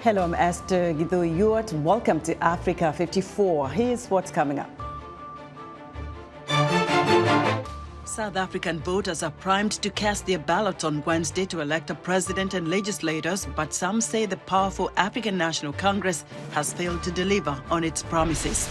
Hello, I'm Esther Githu-Ewart. Welcome to Africa 54. Here's what's coming up. South African voters are primed to cast their ballots on Wednesday to elect a president and legislators, but some say the powerful African National Congress has failed to deliver on its promises.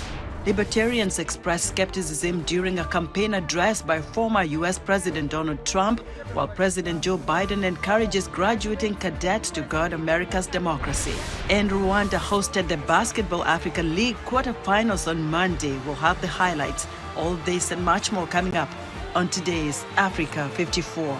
Libertarians expressed skepticism during a campaign address by former U.S. President Donald Trump, while President Joe Biden encourages graduating cadets to guard America's democracy. And Rwanda hosted the Basketball African League quarterfinals on Monday. We'll have the highlights. All this and much more coming up on today's Africa 54.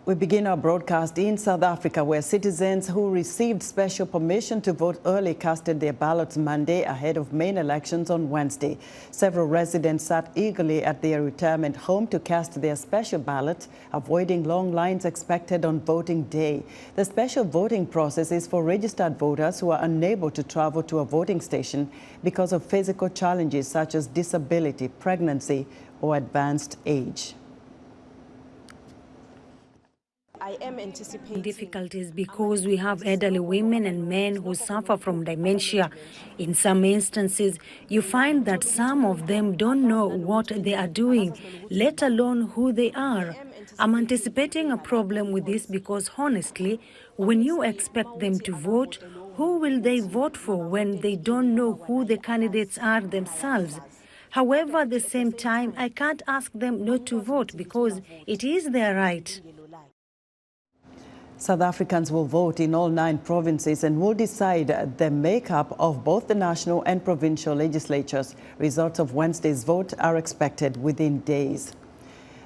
We begin our broadcast in South Africa, where citizens who received special permission to vote early casted their ballots Monday ahead of main elections on Wednesday. Several residents sat eagerly at their retirement home to cast their special ballot, avoiding long lines expected on voting day. The special voting process is for registered voters who are unable to travel to a voting station because of physical challenges such as disability, pregnancy, or advanced age. I am anticipating difficulties because we have elderly women and men who suffer from dementia. In some instances, you find that some of them don't know what they are doing, let alone who they are. I'm anticipating a problem with this because, honestly, when you expect them to vote, who will they vote for when they don't know who the candidates are themselves? However, at the same time, I can't ask them not to vote because it is their right. South Africans will vote in all 9 provinces and will decide the makeup of both the national and provincial legislatures. Results of Wednesday's vote are expected within days.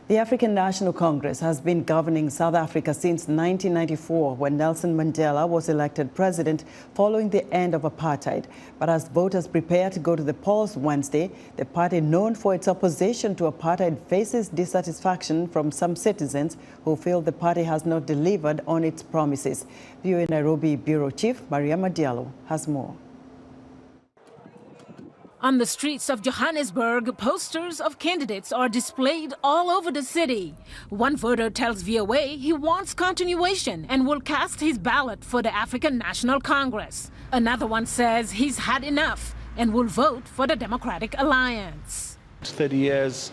The African National Congress has been governing South Africa since 1994, when Nelson Mandela was elected president following the end of apartheid. But as voters prepare to go to the polls Wednesday, the party known for its opposition to apartheid faces dissatisfaction from some citizens who feel the party has not delivered on its promises. VOA Nairobi Bureau Chief Maria Madiallo has more. On the streets of Johannesburg, posters of candidates are displayed all over the city. One voter tells VOA he wants continuation and will cast his ballot for the African National Congress. Another one says he's had enough and will vote for the Democratic Alliance. 30 years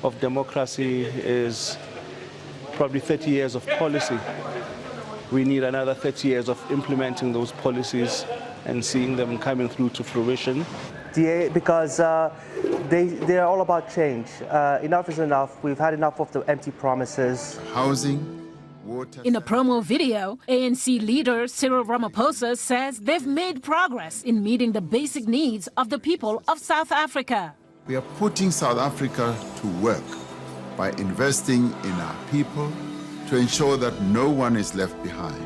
of democracy is probably 30 years of policy. We need another 30 years of implementing those policies and seeing them coming through to fruition. Because they're all about change. Enough is enough. We've had enough of the empty promises. Housing, water. In a promo video, ANC leader Cyril Ramaphosa says they've made progress in meeting the basic needs of the people of South Africa. We are putting South Africa to work by investing in our people to ensure that no one is left behind.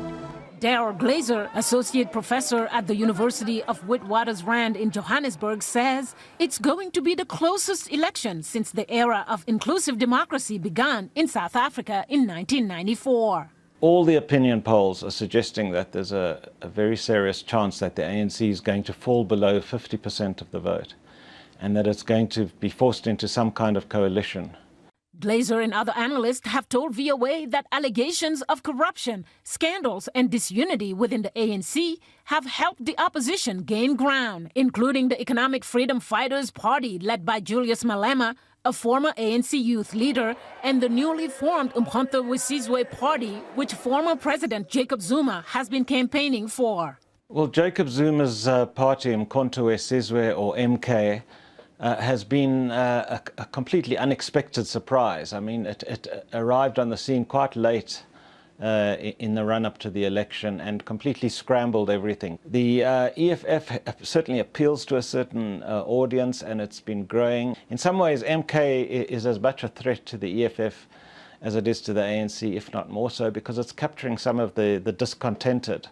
Darryl Glazer, associate professor at the University of Witwatersrand in Johannesburg, says it's going to be the closest election since the era of inclusive democracy began in South Africa in 1994. All the opinion polls are suggesting that there's a very serious chance that the ANC is going to fall below 50% of the vote and that it's going to be forced into some kind of coalition. Glazer and other analysts have told VOA that allegations of corruption, scandals and disunity within the ANC have helped the opposition gain ground, including the Economic Freedom Fighters Party led by Julius Malema, a former ANC youth leader, and the newly formed Umkhonto weSizwe Party, which former President Jacob Zuma has been campaigning for. Well, Jacob Zuma's party, Umkhonto weSizwe, or MK, has been a completely unexpected surprise. I mean, it arrived on the scene quite late in the run-up to the election and completely scrambled everything. The EFF certainly appeals to a certain audience, and it's been growing. In some ways, MK is as much a threat to the EFF as it is to the ANC, if not more so, because it's capturing some of the discontented.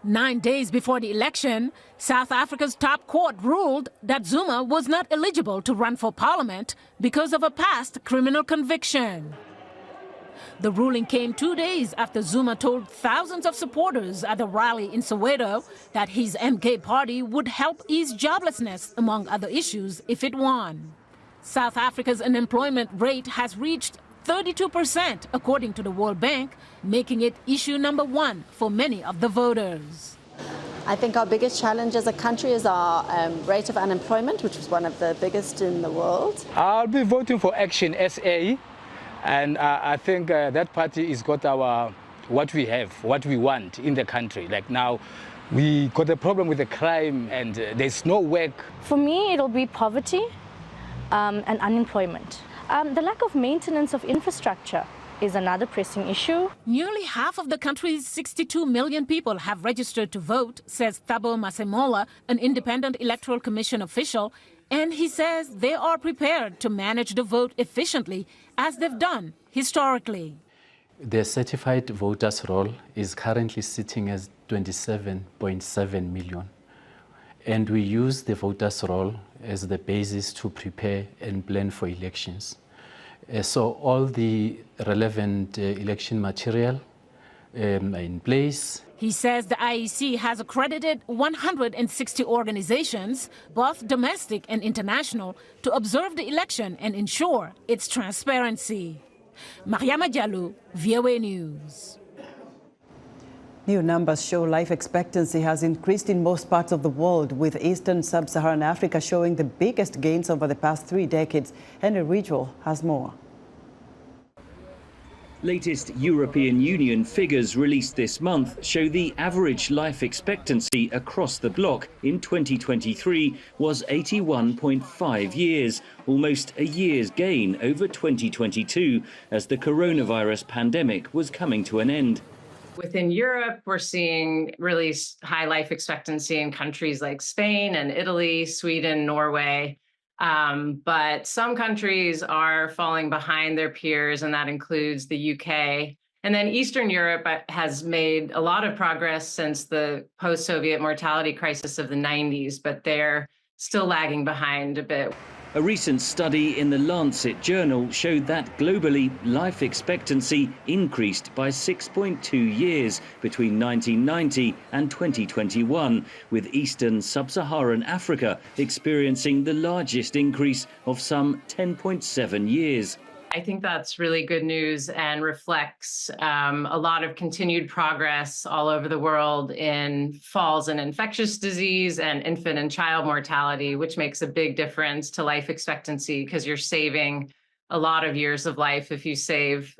9 days before the election, South Africa's top court ruled that Zuma was not eligible to run for parliament because of a past criminal conviction. The ruling came 2 days after Zuma told thousands of supporters at the rally in Soweto that his MK party would help ease joblessness, among other issues, if it won. South Africa's unemployment rate has reached 32%, according to the World Bank, making it issue number 1 for many of the voters. I think our biggest challenge as a country is our rate of unemployment, which is one of the biggest in the world. I'll be voting for Action SA, and I think that party has got what we have, what we want in the country. Like now, we got a problem with the crime and there's no work. For me, it'll be poverty and unemployment. The lack of maintenance of infrastructure is another pressing issue. Nearly half of the country's 62 million people have registered to vote, says Thabo Masemola, an independent electoral commission official, and he says they are prepared to manage the vote efficiently, as they've done historically. The certified voters roll is currently sitting as 27.7 million. And we use the voters roll as the basis to prepare and plan for elections. So all the relevant election material are in place. He says the IEC has accredited 160 organizations, both domestic and international, to observe the election and ensure its transparency. Mariama Diallo, VOA News. New numbers show life expectancy has increased in most parts of the world, with Eastern Sub-Saharan Africa showing the biggest gains over the past 3 decades. Henry Ridgewell has more. Latest European Union figures released this month show the average life expectancy across the bloc in 2023 was 81.5 years, almost a year's gain over 2022, as the coronavirus pandemic was coming to an end. Within Europe, we're seeing really high life expectancy in countries like Spain and Italy, Sweden, Norway. But some countries are falling behind their peers, and that includes the UK. And then Eastern Europe has made a lot of progress since the post-Soviet mortality crisis of the 90s, but they're still lagging behind a bit. A recent study in the Lancet journal showed that globally, life expectancy increased by 6.2 years between 1990 and 2021, with Eastern Sub-Saharan Africa experiencing the largest increase of some 10.7 years. I think that's really good news and reflects a lot of continued progress all over the world in falls in infectious disease and infant and child mortality, which makes a big difference to life expectancy because you're saving a lot of years of life if you save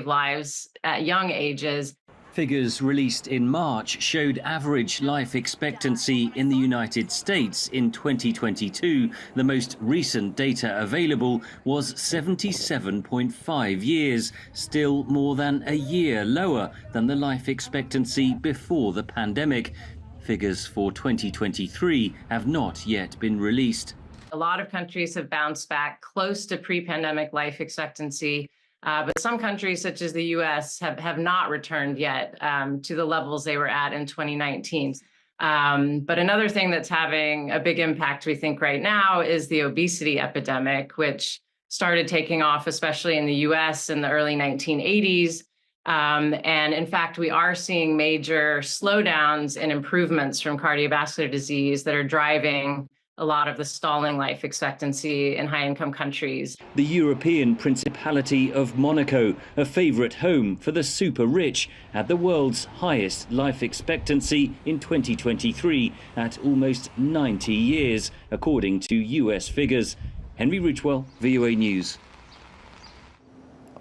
lives at young ages. Figures released in March showed average life expectancy in the United States in 2022. The most recent data available was 77.5 years, still more than a year lower than the life expectancy before the pandemic. Figures for 2023 have not yet been released. A lot of countries have bounced back close to pre-pandemic life expectancy. But some countries, such as the U.S., have not returned yet to the levels they were at in 2019. But another thing that's having a big impact, we think, right now is the obesity epidemic, which started taking off, especially in the U.S. in the early 1980s. And in fact, we are seeing major slowdowns and improvements from cardiovascular disease that are driving a lot of the stalling life expectancy in high-income countries. The European Principality of Monaco, a favourite home for the super rich, had the world's highest life expectancy in 2023 at almost 90 years, according to US figures. Henry Ridgewell, VOA News.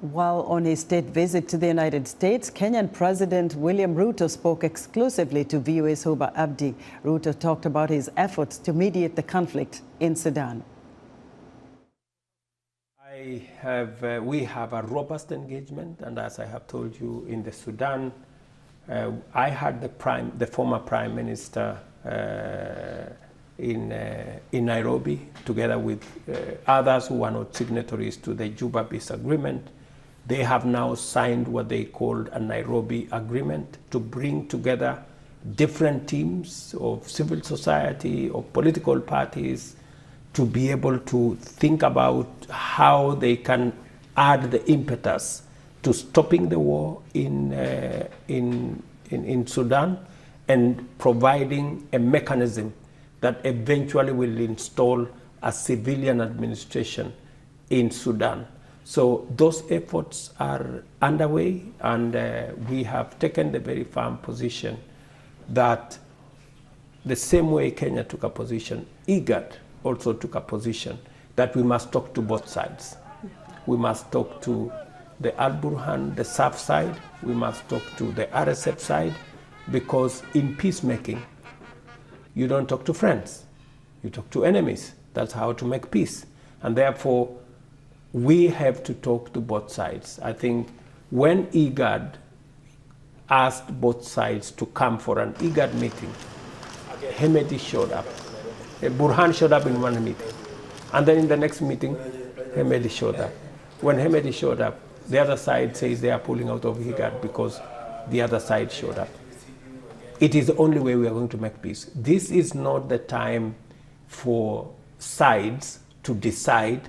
While on a state visit to the United States, Kenyan President William Ruto spoke exclusively to VOA's Huba Abdi. Ruto talked about his efforts to mediate the conflict in Sudan. We have a robust engagement, and as I have told you, in the Sudan, I had the former Prime Minister in Nairobi, together with others who are not signatories to the Juba Peace Agreement. They have now signed what they called a Nairobi Agreement to bring together different teams of civil society, of political parties, to be able to think about how they can add the impetus to stopping the war in Sudan and providing a mechanism that eventually will install a civilian administration in Sudan. So those efforts are underway, and we have taken the very firm position that the same way Kenya took a position, IGAD also took a position that we must talk to both sides. We must talk to the Al-Burhan, the SAF side, we must talk to the RSF side, because in peacemaking, you don't talk to friends, you talk to enemies. That's how to make peace. And therefore, we have to talk to both sides. I think when IGAD asked both sides to come for an IGAD meeting, Hemedi showed up. Burhan showed up in one meeting. And then in the next meeting, Hemedi showed up. When Hemedi showed up, the other side says they are pulling out of IGAD because the other side showed up. It is the only way we are going to make peace. This is not the time for sides to decide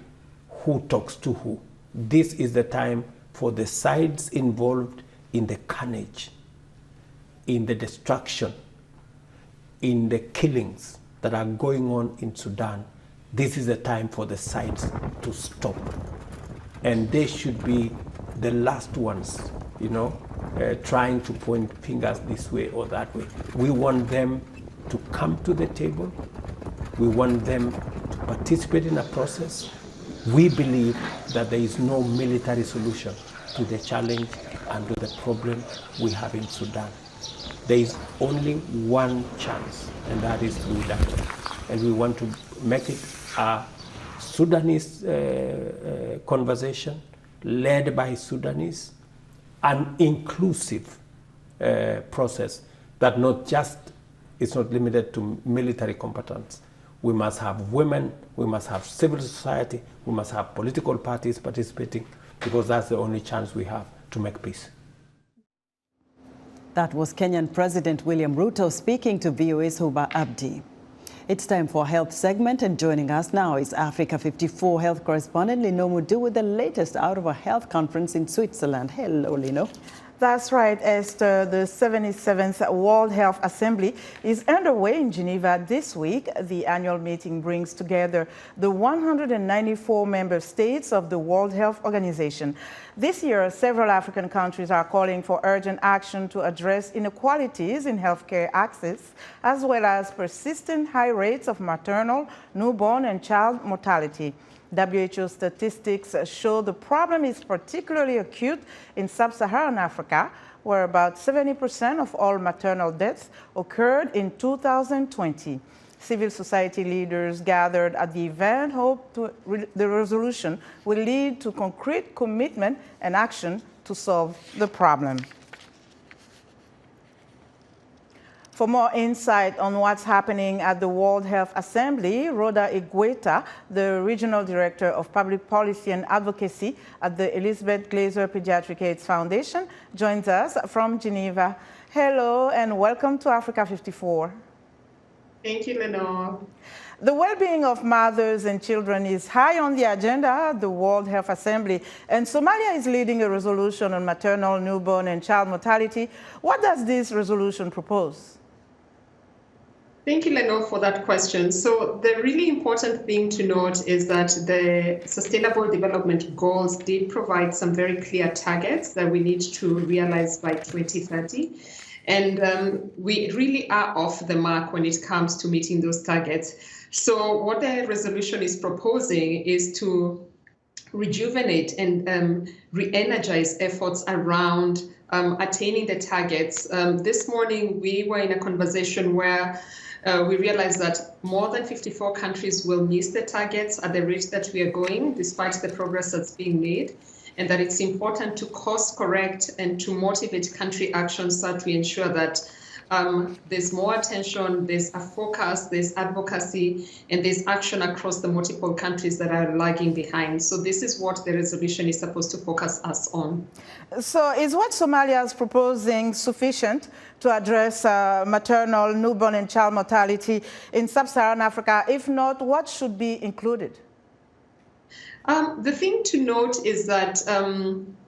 who talks to who. This is the time for the sides involved in the carnage, in the destruction, in the killings that are going on in Sudan. This is the time for the sides to stop. And they should be the last ones, trying to point fingers this way or that way. We want them to come to the table. We want them to participate in a process. We believe that there is no military solution to the challenge and to the problem we have in Sudan. There is only one chance, and that is through dialogue. And we want to make it a Sudanese conversation led by Sudanese, an inclusive process that it's not limited to military competence. We must have women, we must have civil society, we must have political parties participating, because that's the only chance we have to make peace. That was Kenyan President William Ruto speaking to VOA's Huba Abdi. It's time for a health segment, and joining us now is Africa 54 health correspondent Lino Mudu with the latest out of a health conference in Switzerland. Hello, Lino. That's right, Esther. The 77th World Health Assembly is underway in Geneva this week. The annual meeting brings together the 194 member states of the World Health Organization. This year, several African countries are calling for urgent action to address inequalities in healthcare access, as well as persistent high rates of maternal, newborn, and child mortality. WHO statistics show the problem is particularly acute in sub-Saharan Africa, where about 70% of all maternal deaths occurred in 2020. Civil society leaders gathered at the event hope the resolution will lead to concrete commitment and action to solve the problem. For more insight on what's happening at the World Health Assembly, Rhoda Igueta, the Regional Director of Public Policy and Advocacy at the Elizabeth Glaser Pediatric AIDS Foundation, joins us from Geneva. Hello and welcome to Africa 54. Thank you, Lenore. The well-being of mothers and children is high on the agenda at the World Health Assembly, and Somalia is leading a resolution on maternal, newborn, and child mortality. What does this resolution propose? Thank you, Lenore, for that question. So the really important thing to note is that the Sustainable Development Goals did provide some very clear targets that we need to realize by 2030. And we really are off the mark when it comes to meeting those targets. So what the resolution is proposing is to rejuvenate and re-energize efforts around attaining the targets. This morning, we were in a conversation where we realized that more than 54 countries will miss the targets at the rate that we are going, despite the progress that's being made, and that it's important to course correct and to motivate country actions so that we ensure that there's more attention, there's a focus, there's advocacy, and there's action across the multiple countries that are lagging behind. So this is what the resolution is supposed to focus us on. So is what Somalia is proposing sufficient to address maternal, newborn, and child mortality in sub-Saharan Africa? If not, what should be included? The thing to note is that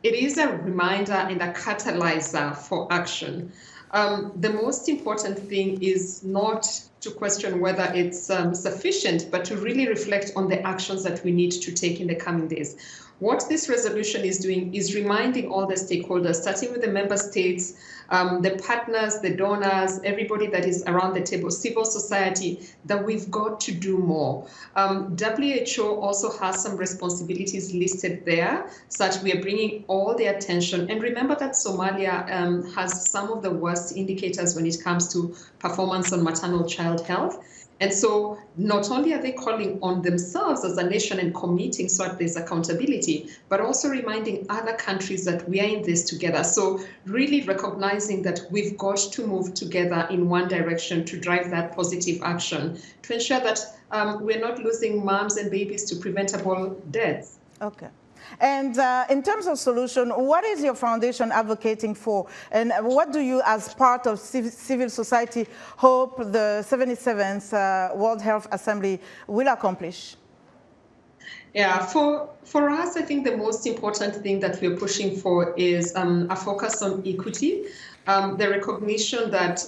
it is a reminder and a catalyzer for action. The most important thing is not to question whether it's sufficient, but to really reflect on the actions that we need to take in the coming days. What this resolution is doing is reminding all the stakeholders, starting with the member states, the partners, the donors, everybody that is around the table, civil society, that we've got to do more. WHO also has some responsibilities listed there, such we are bringing all the attention. And remember that Somalia has some of the worst indicators when it comes to performance on maternal child health. And so not only are they calling on themselves as a nation and committing so that there's accountability, but also reminding other countries that we are in this together. So really recognizing that we've got to move together in one direction to drive that positive action, to ensure that we're not losing moms and babies to preventable deaths. Okay. And in terms of solution, what is your foundation advocating for? And what do you, as part of civil society, hope the 77th World Health Assembly will accomplish? Yeah, for us, I think the most important thing that we're pushing for is a focus on equity, the recognition that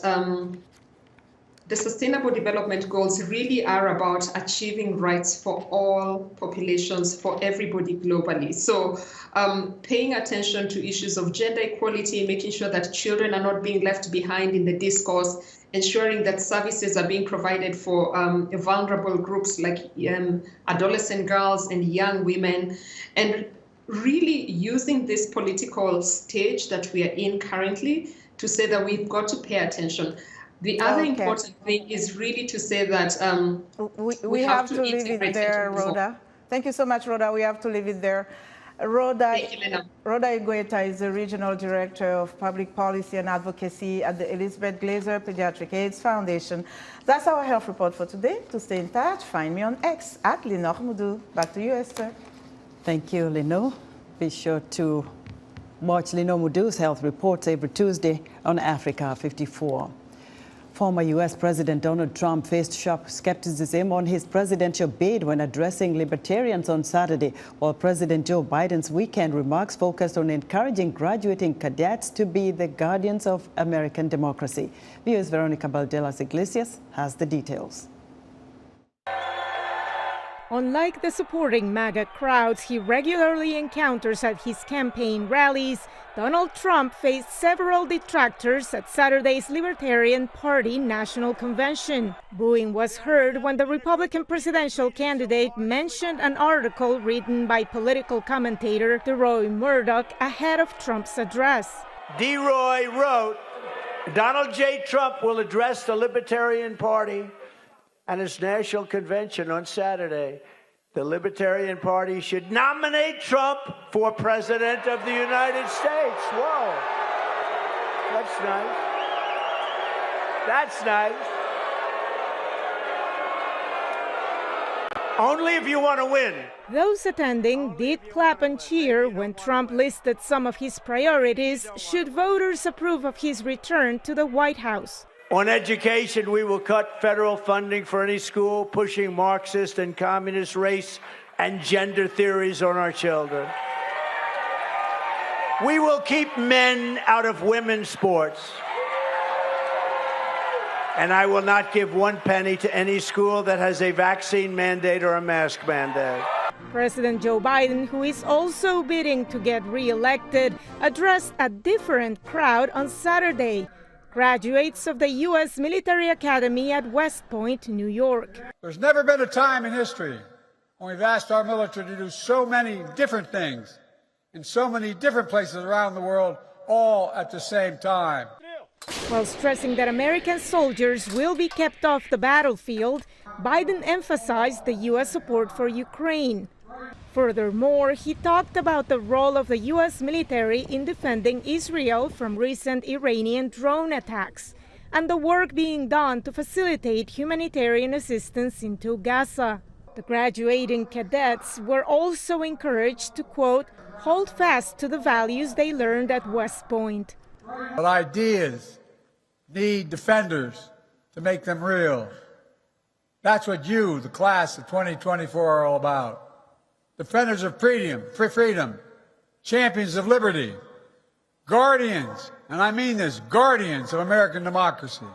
the Sustainable Development Goals really are about achieving rights for all populations, for everybody globally. So paying attention to issues of gender equality, making sure that children are not being left behind in the discourse, ensuring that services are being provided for vulnerable groups like adolescent girls and young women, and really using this political stage that we are in currently to say that we've got to pay attention. The other important thing is really to say that we have to leave it there, Rhoda. Thank you so much, Rhoda. We have to leave it there. Rhoda Igueta is the Regional Director of Public Policy and Advocacy at the Elizabeth Glaser Pediatric AIDS Foundation. That's our health report for today. To stay in touch, find me on X at Lenore Moudou. Back to you, Esther. Thank you, Lenore. Be sure to watch Lenore Moudou's health reports every Tuesday on Africa 54. Former U.S. President Donald Trump faced sharp skepticism on his presidential bid when addressing Libertarians on Saturday, while President Joe Biden's weekend remarks focused on encouraging graduating cadets to be the guardians of American democracy. VOA's Veronica Balderas Iglesias has the details. Unlike the supporting MAGA crowds he regularly encounters at his campaign rallies, Donald Trump faced several detractors at Saturday's Libertarian Party National Convention. Booing was heard when the Republican presidential candidate mentioned an article written by political commentator DeRoy Murdoch ahead of Trump's address. DeRoy wrote, Donald J. Trump will address the Libertarian Party and its national convention on Saturday. The Libertarian Party should nominate Trump for President of the United States. Whoa. That's nice. That's nice. Only if you want to win. Those attending did clap and cheer when Trump listed some of his priorities should voters approve of his return to the White House. On education, we will cut federal funding for any school pushing Marxist and communist race and gender theories on our children. We will keep men out of women's sports. And I will not give one penny to any school that has a vaccine mandate or a mask mandate. President Joe Biden, who is also bidding to get re-elected, addressed a different crowd on Saturday. Graduates of the U.S. Military Academy at West Point, New York. There's never been a time in history when we've asked our military to do so many different things in so many different places around the world, all at the same time. While stressing that American soldiers will be kept off the battlefield, Biden emphasized the U.S. support for Ukraine. Furthermore, he talked about the role of the U.S. military in defending Israel from recent Iranian drone attacks and the work being done to facilitate humanitarian assistance into Gaza. The graduating cadets were also encouraged to, quote, hold fast to the values they learned at West Point. But ideas need defenders to make them real. That's what you, the class of 2024, are all about. defenders of freedom, champions of liberty, guardians, and I mean this, guardians of American democracy.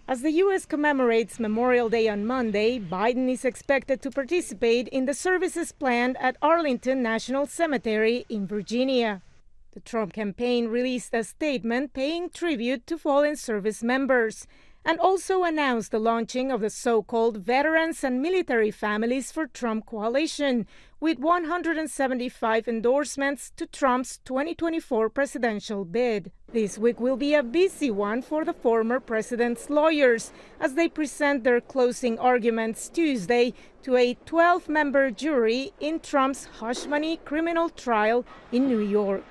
As the U.S. commemorates Memorial Day on Monday, Biden is expected to participate in the services planned at Arlington National Cemetery in Virginia. The Trump campaign released a statement paying tribute to fallen service members and also announced the launching of the so-called Veterans and Military Families for Trump Coalition, with 175 endorsements to Trump's 2024 presidential bid. This week will be a busy one for the former president's lawyers as they present their closing arguments Tuesday to a 12-member jury in Trump's hush money criminal trial in New York.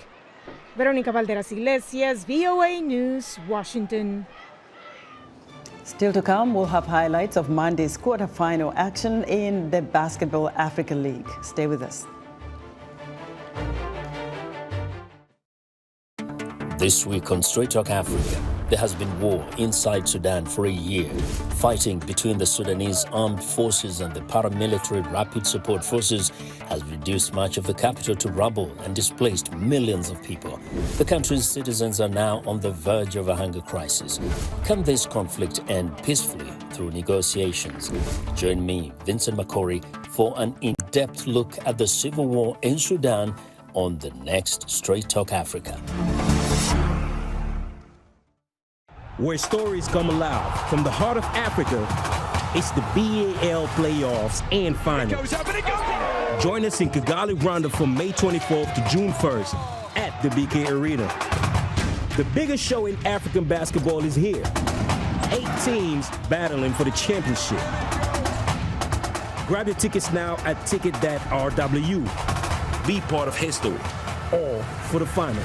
Veronica Valderas Iglesias, VOA News, Washington. Still to come, we'll have highlights of Monday's quarterfinal action in the Basketball Africa League. Stay with us. This week on Straight Talk Africa, there has been war inside Sudan for a year. Fighting between the Sudanese armed forces and the paramilitary Rapid Support Forces has reduced much of the capital to rubble and displaced millions of people. The country's citizens are now on the verge of a hunger crisis. Can this conflict end peacefully through negotiations? Join me, Vincent Makori, for an in-depth look at the civil war in Sudan on the next Straight Talk Africa. Where stories come alive from the heart of Africa, it's the BAL playoffs and finals. Join us in Kigali, Rwanda from May 24th to June 1st at the BK Arena. The biggest show in African basketball is here. 8 teams battling for the championship. Grab your tickets now at ticket.rw. Be part of history, all for the final.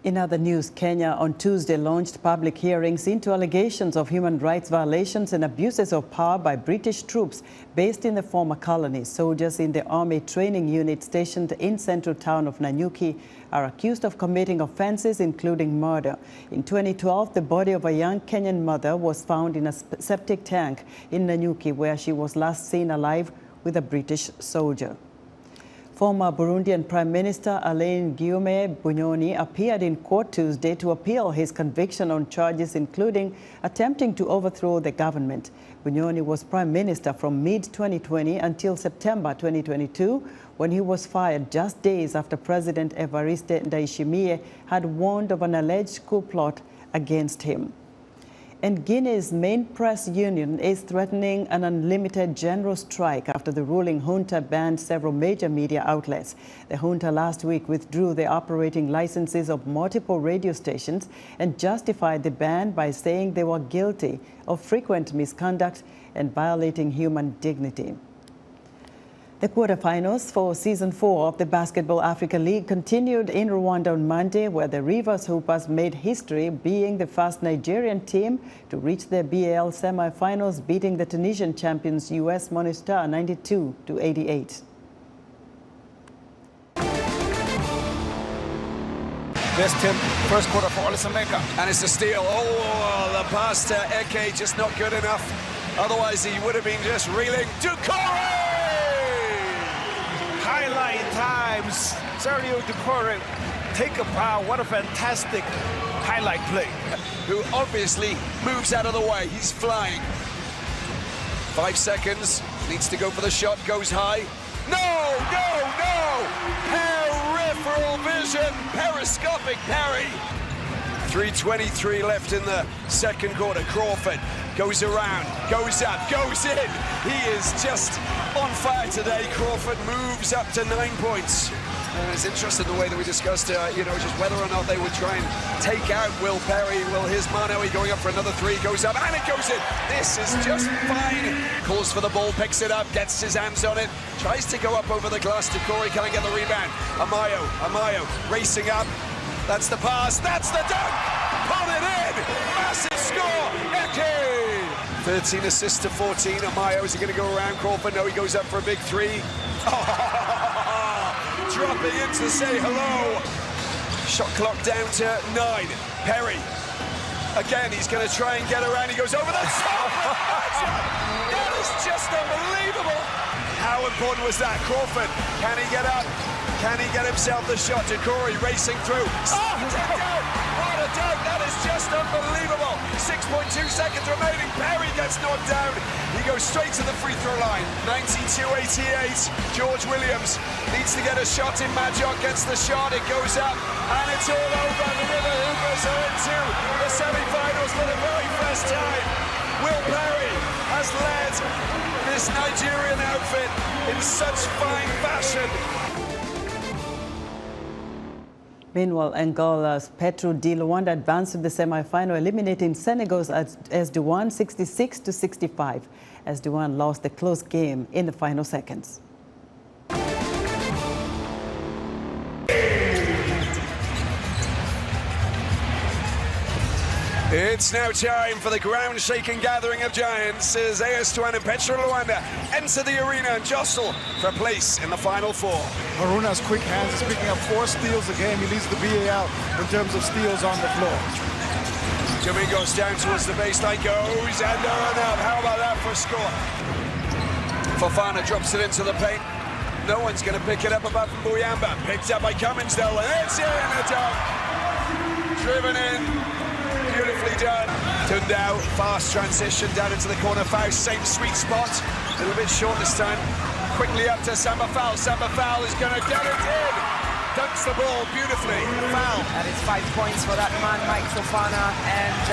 In other news, Kenya on Tuesday launched public hearings into allegations of human rights violations and abuses of power by British troops based in the former colony. Soldiers in the Army Training Unit stationed in central town of Nanyuki are accused of committing offenses including murder. In 2012, the body of a young Kenyan mother was found in a septic tank in Nanyuki, where she was last seen alive with a British soldier. Former Burundian Prime Minister Alain Guillaume Bunyoni appeared in court Tuesday to appeal his conviction on charges including attempting to overthrow the government. Bunyoni was Prime Minister from mid-2020 until September 2022, when he was fired just days after President Evariste Ndayishimiye had warned of an alleged coup plot against him. And Guinea's main press union is threatening an unlimited general strike after the ruling junta banned several major media outlets. The junta last week withdrew the operating licenses of multiple radio stations and justified the ban by saying they were guilty of frequent misconduct and violating human dignity. The quarterfinals for Season 4 of the Basketball Africa League continued in Rwanda on Monday, where the Rivers Hoopers made history, being the first Nigerian team to reach the BAL semi-finals, beating the Tunisian champions US Monastir 92-88. There's Tim, first quarter for Alisson Maker. And it's a steal. Oh, the pass to Eke, just not good enough. Otherwise, he would have been just reeling. Ducore! Highlight times. Sergio Ducore, take a bow. What a fantastic highlight play. Who obviously moves out of the way. He's flying. 5 seconds. Needs to go for the shot. Goes high. No! Peripheral vision. Periscopic parry. 3:23 left in the second quarter. Crawford goes around, goes up, goes in. He is just on fire today. Crawford moves up to 9 points. And it's interesting the way that we discussed, just whether or not they would try and take out Will Perry. Will his Manoe going up for another three, goes up, and it goes in. This is just fine. Calls for the ball, picks it up, gets his hands on it, tries to go up over the glass to Corey, can't get the rebound. Amayo racing up. That's the pass, that's the dunk! Put it in! Massive score! Eke! 13 assists to 14. Amayo, is he going to go around Crawford? No, he goes up for a big three. Dropping in to say hello. Shot clock down to 9. Perry Again, he's going to try and get around. He goes over the top. That is just unbelievable. How important was that? Crawford, can he get up? Can he get himself the shot? Corey racing through. What a dunk. That is just unbelievable. 6.2 seconds remaining. Perry gets knocked down. He goes straight to the free throw line. 92-88. George Williams needs to get a shot in. Majok gets the shot. It goes up. And it's all over. The River Hoopers are into the semi-finals for the very first time. Will Perry has led this Nigerian outfit in such fine fashion. Meanwhile, Angola's Petro de Luanda advanced to the semi-final, eliminating Senegal's Esduan 66-65. Esduan lost the close game in the final seconds. It's now time for the ground-shaking gathering of giants as AS2 and Petro Luanda enter the arena and jostle for a place in the Final Four. Haruna's quick hands is picking up 4 steals a game. He leads the BAL in terms of steals on the floor. Domingos down towards the baseline, goes and up. How about that for a score? Fofana drops it into the paint. No one's going to pick it up apart from Buyamba. Picked up by Cummins though, and it's in a dunk. Driven in. Beautifully done. Tundao, fast transition down into the corner. Faust, same sweet spot. A little bit short this time. Quickly up to Samba Fowl. Samba Fowl is going to get it in. Dunks the ball beautifully. Foul. That is 5 points for that man, Mike Fofana, and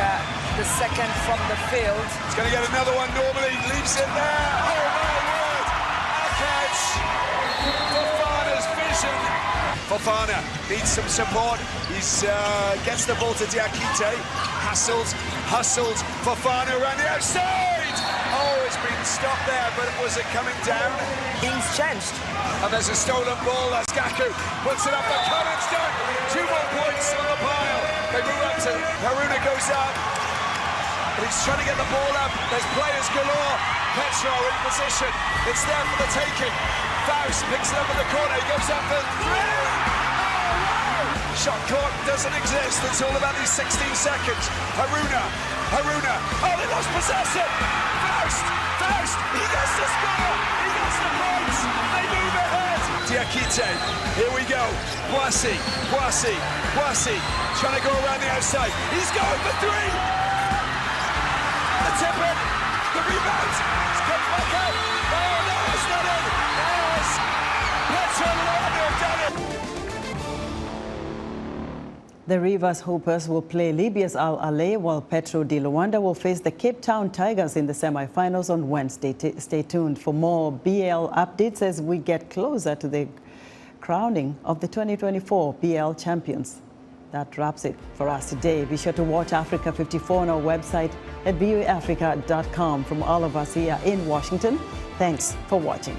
the second from the field. He's going to get another one normally. Leaves it there. Oh my word. A catch. Fofana's vision. Fofana needs some support. He gets the ball to Diakite. Hustles. Fofana around the outside. Oh, it's been stopped there, but was it coming down? Things changed. And there's a stolen ball. That's Gaku. Puts it up for Cummins. Done. 2 more points on the pile. They move up to Haruna goes up. But he's trying to get the ball up. There's players galore. Petro in position. It's there for the taking. Faust picks it up in the corner. He goes up for 3. Shot clock doesn't exist. It's all about these 16 seconds. Haruna. Oh, they lost possession. Faust. He gets the score. He gets the points. They move ahead. Diakite. Here we go. Boissy. Trying to go around the outside. He's going for 3. The tip in. The rebound. It's kicked back out. Oh, no, it's not in. Yes. Petro Luanda have done it. The Rivers Hoopers will play Libya's Al Ahly, while Petro de Luanda will face the Cape Town Tigers in the semi-finals on Wednesday. Stay tuned for more BL updates as we get closer to the crowning of the 2024 BL champions. That wraps it for us today. Be sure to watch Africa 54 on our website at voaafrica.com. From all of us here in Washington, thanks for watching.